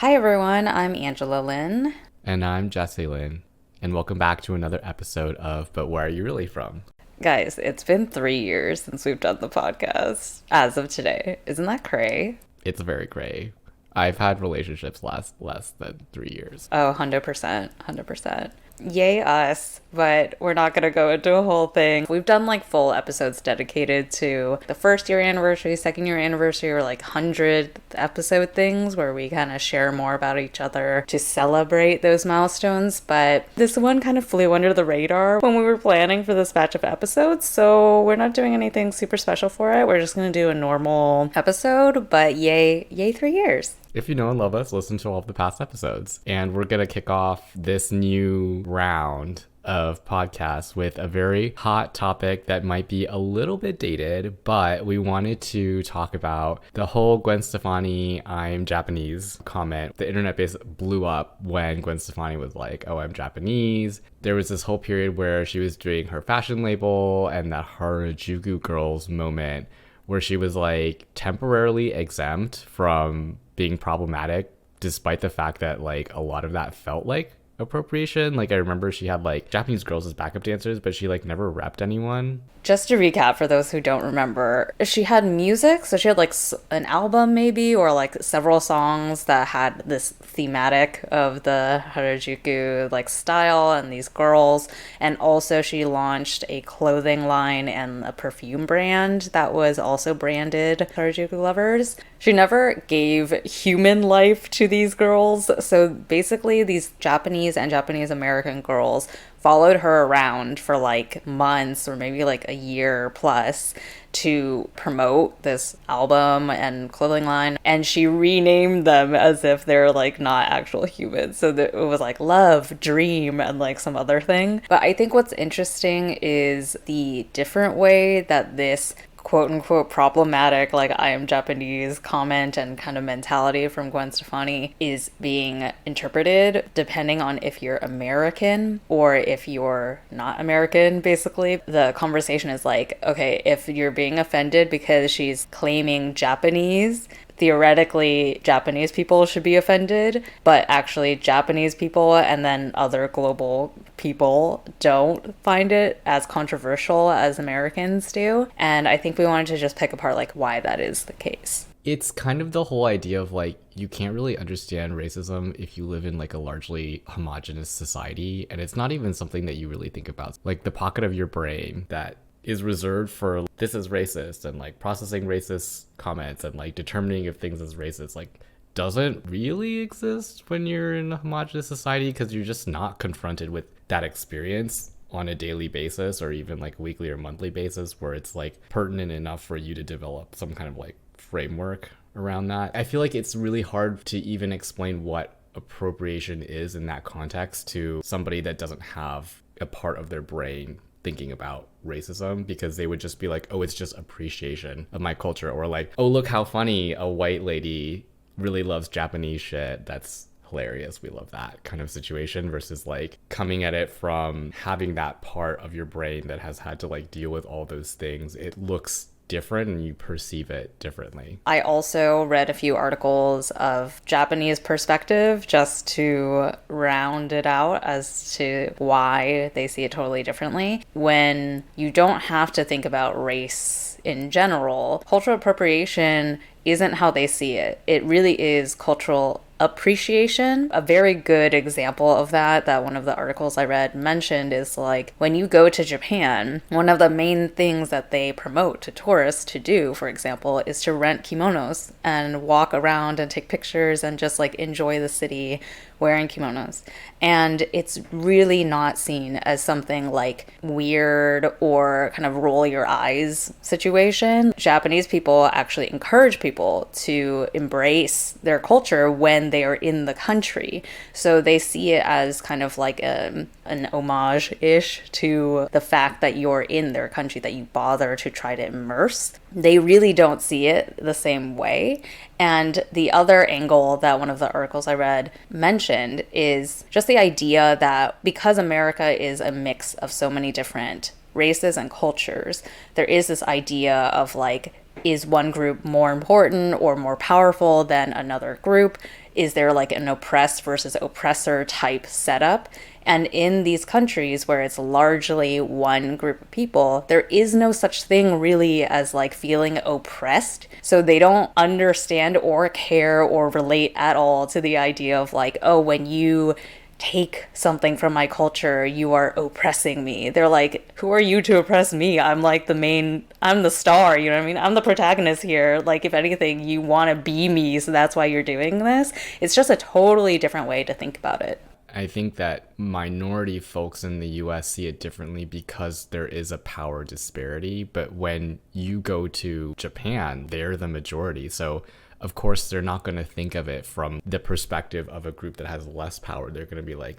Hi everyone, I'm Angela Lynn. And I'm Jesse Lynn, and welcome back to another episode of But Where Are You Really From? Guys, it's been 3 years since we've done the podcast as of today. Isn't that cray? It's very gray. I've had relationships last less than 3 years. Oh, 100%. 100%. Yay us, but we're not going to go into a whole thing. We've done like full episodes dedicated to the first year anniversary, second year anniversary, or like 100th episode things where we kind of share more about each other to celebrate those milestones. But this one kind of flew under the radar when we were planning for this batch of episodes. So we're not doing anything super special for it. We're just going to do a normal episode, but yay 3 years. If you know and love us, listen to all of the past episodes. And we're going to kick off this new round of podcasts with a very hot topic that might be a little bit dated, but we wanted to talk about the whole Gwen Stefani "I'm Japanese" comment. The internet basically blew up when Gwen Stefani was like, "Oh, I'm Japanese." There was this whole period where she was doing her fashion label and the Harajuku girls moment where she was like temporarily exempt from being problematic, despite the fact that like a lot of that felt like appropriation. Like I remember she had like Japanese girls as backup dancers, but she like never repped anyone. Just to recap for those who don't remember, she had music, so she had like an album maybe, or like several songs that had this thematic of the Harajuku like style and these girls. And also she launched a clothing line and a perfume brand that was also branded Harajuku Lovers. She never gave human life to these girls. So basically these Japanese and Japanese American girls followed her around for like months or maybe like a year plus to promote this album and clothing line, and she renamed them as if they're like not actual humans, so that it was like love, dream, and like some other thing. But I think what's interesting is the different way that this quote-unquote problematic like "I am Japanese" comment and kind of mentality from Gwen Stefani is being interpreted depending on if you're American or if you're not American. Basically the conversation is like, okay, if you're being offended because she's claiming Japanese, theoretically Japanese people should be offended, but actually Japanese people and then other global people don't find it as controversial as Americans do. And I think we wanted to just pick apart like why that is the case. It's kind of the whole idea of like, you can't really understand racism if you live in like a largely homogenous society, and it's not even something that you really think about. Like the pocket of your brain that is reserved for this is racist and like processing racist comments and like determining if things is racist like doesn't really exist when you're in a homogenous society, because you're just not confronted with that experience on a daily basis or even like weekly or monthly basis where it's like pertinent enough for you to develop some kind of like framework around that. I feel like it's really hard to even explain what appropriation is in that context to somebody that doesn't have a part of their brain thinking about racism, because they would just be like, oh, it's just appreciation of my culture, or like, oh, look how funny, a white lady really loves Japanese shit, that's hilarious, we love that kind of situation, versus like coming at it from having that part of your brain that has had to like deal with all those things. It looks different and you perceive it differently. I also read a few articles of Japanese perspective just to round it out as to why they see it totally differently. When you don't have to think about race in general, cultural appropriation isn't how they see it. It really is cultural appreciation. A very good example of that one of the articles I read mentioned is like when you go to Japan, one of the main things that they promote to tourists to do, for example, is to rent kimonos and walk around and take pictures and just like enjoy the city wearing kimonos. And it's really not seen as something like weird or kind of roll your eyes situation. Japanese people actually encourage people to embrace their culture when they are in the country. So they see it as kind of like an homage-ish to the fact that you're in their country, that you bother to try to immerse. They really don't see it the same way. And the other angle that one of the articles I read mentioned is just the idea that because America is a mix of so many different races and cultures, there is this idea of like, is one group more important or more powerful than another group? is there like an oppressed versus oppressor type setup. And in these countries where it's largely one group of people, there is no such thing really as like feeling oppressed. So they don't understand or care or relate at all to the idea of like, oh, when you take something from my culture, you are oppressing me. They're like, who are you to oppress me? I'm like I'm the star, you know what I mean? I'm the protagonist here. Like, if anything, you want to be me, so that's why you're doing this. It's just a totally different way to think about it. I think that minority folks in the US see it differently because there is a power disparity. But when you go to Japan, they're the majority. So, of course, they're not going to think of it from the perspective of a group that has less power. They're going to be like,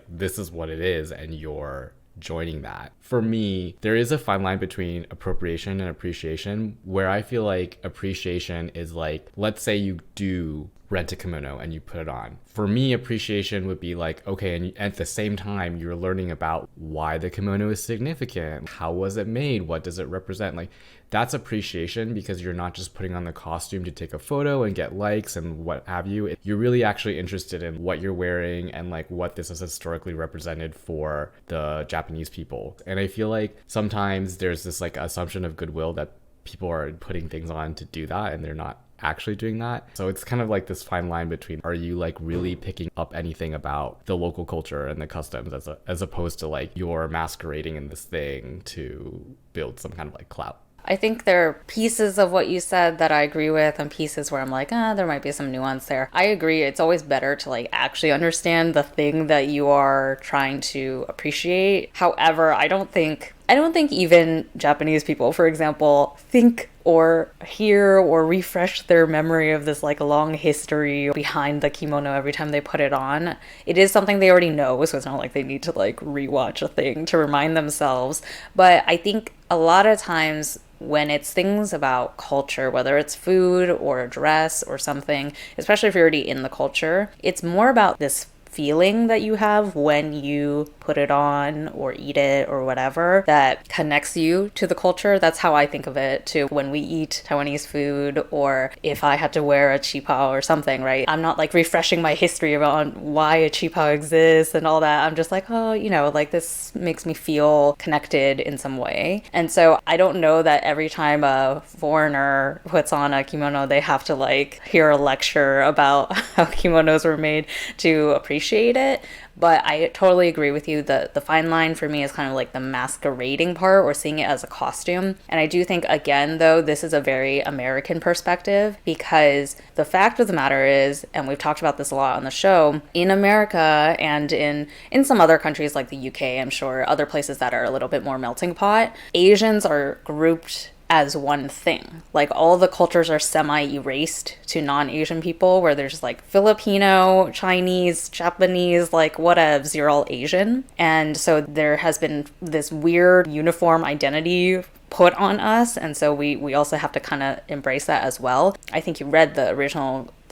this is what it is, and you're joining that. For me, there is a fine line between appropriation and appreciation, where I feel like appreciation is like, let's say you do rent a kimono and you put it on. For me, appreciation would be like, okay, and at the same time, you're learning about why the kimono is significant. How was it made? What does it represent? Like, that's appreciation, because you're not just putting on the costume to take a photo and get likes and what have you. You're really actually interested in what you're wearing and like what this is historically represented for the Japanese people. And I feel like sometimes there's this like assumption of goodwill that people are putting things on to do that, and they're not actually doing that. So it's kind of like this fine line between, are you like really picking up anything about the local culture and the customs as opposed to like you're masquerading in this thing to build some kind of like clout. I think there are pieces of what you said that I agree with, and pieces where I'm like, there might be some nuance there. I agree. It's always better to like actually understand the thing that you are trying to appreciate. However, I don't think even Japanese people, for example, think or hear or refresh their memory of this like long history behind the kimono every time they put it on. It is something they already know, so it's not like they need to like rewatch a thing to remind themselves. But I think a lot of times when it's things about culture, whether it's food or a dress or something, especially if you're already in the culture, it's more about this feeling that you have when you put it on or eat it or whatever that connects you to the culture. That's how I think of it too. When we eat Taiwanese food, or if I had to wear a qipao or something, right? I'm not like refreshing my history about why a qipao exists and all that. I'm just like, oh, like this makes me feel connected in some way. And so I don't know that every time a foreigner puts on a kimono, they have to like hear a lecture about how kimonos were made to appreciate it. But I totally agree with you. The fine line for me is kind of like the masquerading part, or seeing it as a costume. And I do think, again, though, this is a very American perspective, because the fact of the matter is, and we've talked about this a lot on the show, in America and in some other countries like the UK, I'm sure, other places that are a little bit more melting pot, Asians are grouped as one thing. Like, all the cultures are semi-erased to non-Asian people, where there's like Filipino, Chinese, Japanese, like whatevs, you're all Asian. And so there has been this weird uniform identity put on us, and so we also have to kind of embrace that as well. I think you read the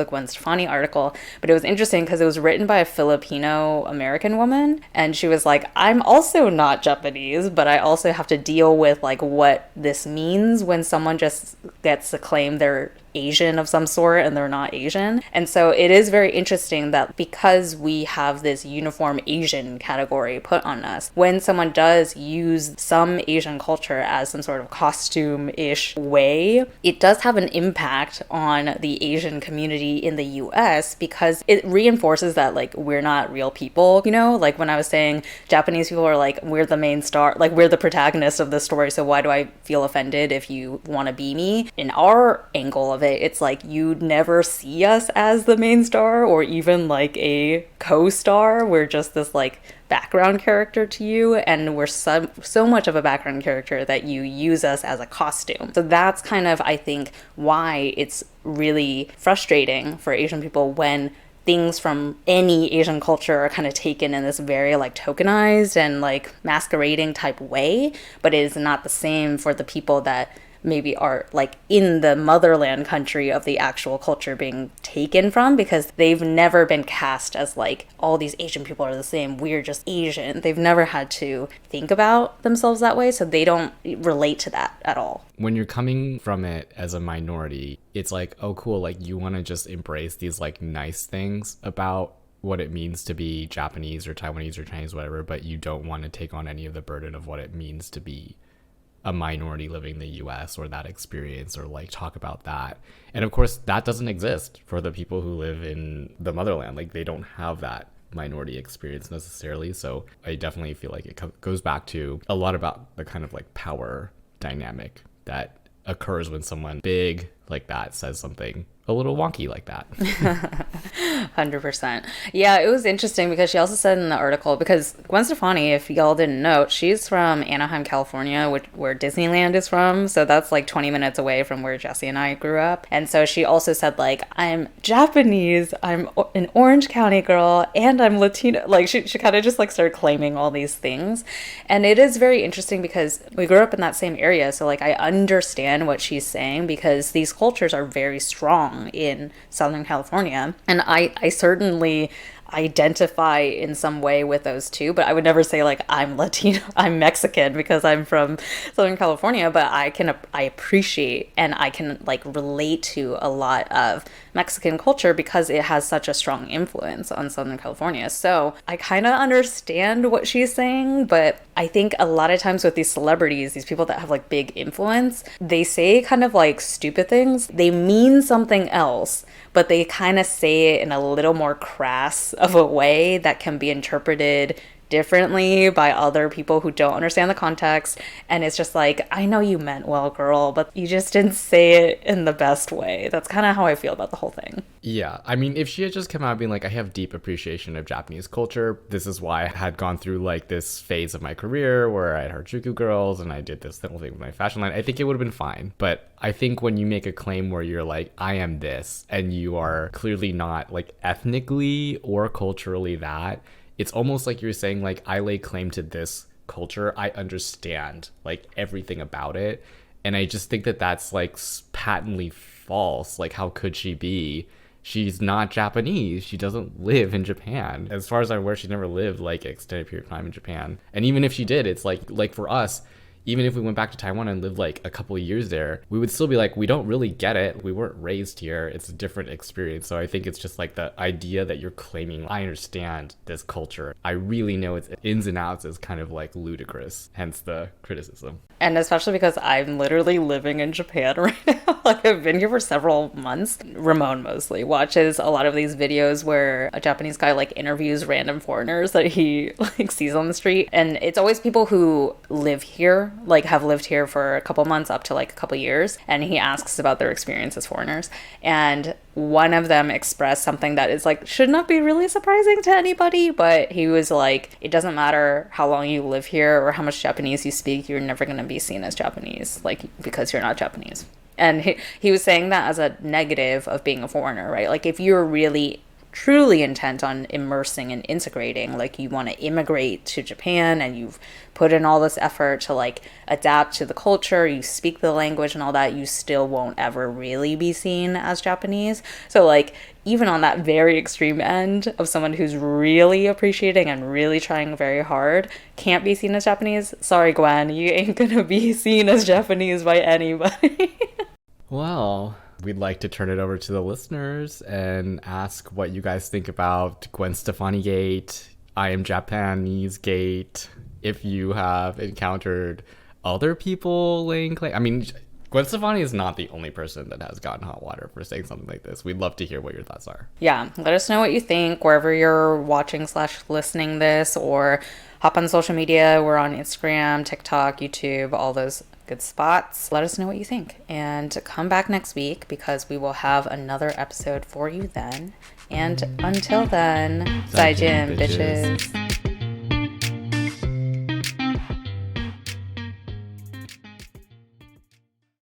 Gwen Stefani article, but it was interesting because it was written by a Filipino American woman, and she was like, I'm also not Japanese, but I also have to deal with like what this means when someone just gets to claim they're Asian of some sort and they're not Asian. And so it is very interesting that because we have this uniform Asian category put on us, when someone does use some Asian culture as some sort of costume-ish way, it does have an impact on the Asian community in the US, because it reinforces that like we're not real people, like when I was saying Japanese people are like, we're the main star, like we're the protagonist of the story, so why do I feel offended if you want to be me? In our angle of it, it's like you never see us as the main star or even like a co-star. We're just this like background character to you, and we're so much of a background character that you use us as a costume. So that's kind of, I think, why it's really frustrating for Asian people when things from any Asian culture are kind of taken in this very like tokenized and like masquerading type way, but it is not the same for the people that maybe are like in the motherland country of the actual culture being taken from, because they've never been cast as like all these Asian people are the same, we're just Asian. They've never had to think about themselves that way, so they don't relate to that at all. When you're coming from it as a minority, it's like, oh cool, like you want to just embrace these like nice things about what it means to be Japanese or Taiwanese or Chinese, whatever, but you don't want to take on any of the burden of what it means to be a minority living in the US, or that experience, or like talk about that. And of course that doesn't exist for the people who live in the motherland. Like they don't have that minority experience necessarily. So I definitely feel like it goes back to a lot about the kind of like power dynamic that occurs when someone big like that says something a little wonky like that. 100%. Yeah, it was interesting because she also said in the article, because Gwen Stefani, if y'all didn't know, she's from Anaheim, California, where Disneyland is from. So that's like 20 minutes away from where Jesse and I grew up. And so she also said like, I'm Japanese, I'm an Orange County girl, and I'm Latino. Like she kind of just like started claiming all these things. And it is very interesting because we grew up in that same area. So like I understand what she's saying, because these cultures are very strong in Southern California, and I certainly identify in some way with those too, but I would never say like I'm Latino, I'm Mexican because I'm from Southern California, but I appreciate and I can like relate to a lot of Mexican culture because it has such a strong influence on Southern California. So I kind of understand what she's saying, but I think a lot of times with these celebrities, these people that have like big influence, they say kind of like stupid things. They mean something else, but they kind of say it in a little more crass of a way that can be interpreted differently by other people who don't understand the context. And it's just like, I know you meant well, girl, but you just didn't say it in the best way. That's kind of how I feel about the whole thing. Yeah, I mean, if she had just come out being like, I have deep appreciation of Japanese culture, this is why I had gone through like this phase of my career where I had Harajuku girls and I did this whole thing with my fashion line, I think it would have been fine. But I think when you make a claim where you're like, I am this, and you are clearly not like ethnically or culturally that, it's almost like you're saying like, I lay claim to this culture, I understand like everything about it. And I just think that that's like patently false. Like, how could she be? She's not Japanese. She doesn't live in Japan. As far as I'm aware, she's never lived like an extended period of time in Japan. And even if she did, it's like for us, even if we went back to Taiwan and lived like a couple of years there, we would still be like, we don't really get it. We weren't raised here. It's a different experience. So I think it's just like the idea that you're claiming, I understand this culture, I really know its ins and outs, is kind of like ludicrous, hence the criticism. And especially because I'm literally living in Japan right now. Like I've been here for several months. Ramon mostly watches a lot of these videos where a Japanese guy like interviews random foreigners that he like sees on the street. And it's always people who live here, like have lived here for a couple months up to like a couple years. And he asks about their experience as foreigners. And one of them expressed something that is like, should not be really surprising to anybody, but he was like, it doesn't matter how long you live here or how much Japanese you speak, you're never going to be seen as Japanese, like, because you're not Japanese. And he was saying that as a negative of being a foreigner, right? Like, if you're really truly intent on immersing and integrating, like you want to immigrate to Japan and you've put in all this effort to like adapt to the culture, you speak the language and all that, you still won't ever really be seen as Japanese. So like, even on that very extreme end of someone who's really appreciating and really trying very hard can't be seen as Japanese, sorry Gwen, you ain't gonna be seen as Japanese by anybody. Well, we'd like to turn it over to the listeners and ask what you guys think about Gwen Stefani Gate, I am Japanese Gate, if you have encountered other people laying claim. I mean, Gwen Stefani is not the only person that has gotten hot water for saying something like this. We'd love to hear what your thoughts are. Yeah, let us know what you think wherever you're watching / listening this, or hop on social media. We're on Instagram, TikTok, YouTube, all those good spots. Let us know what you think, and come back next week because we will have another episode for you then. And until then, 再见, bitches.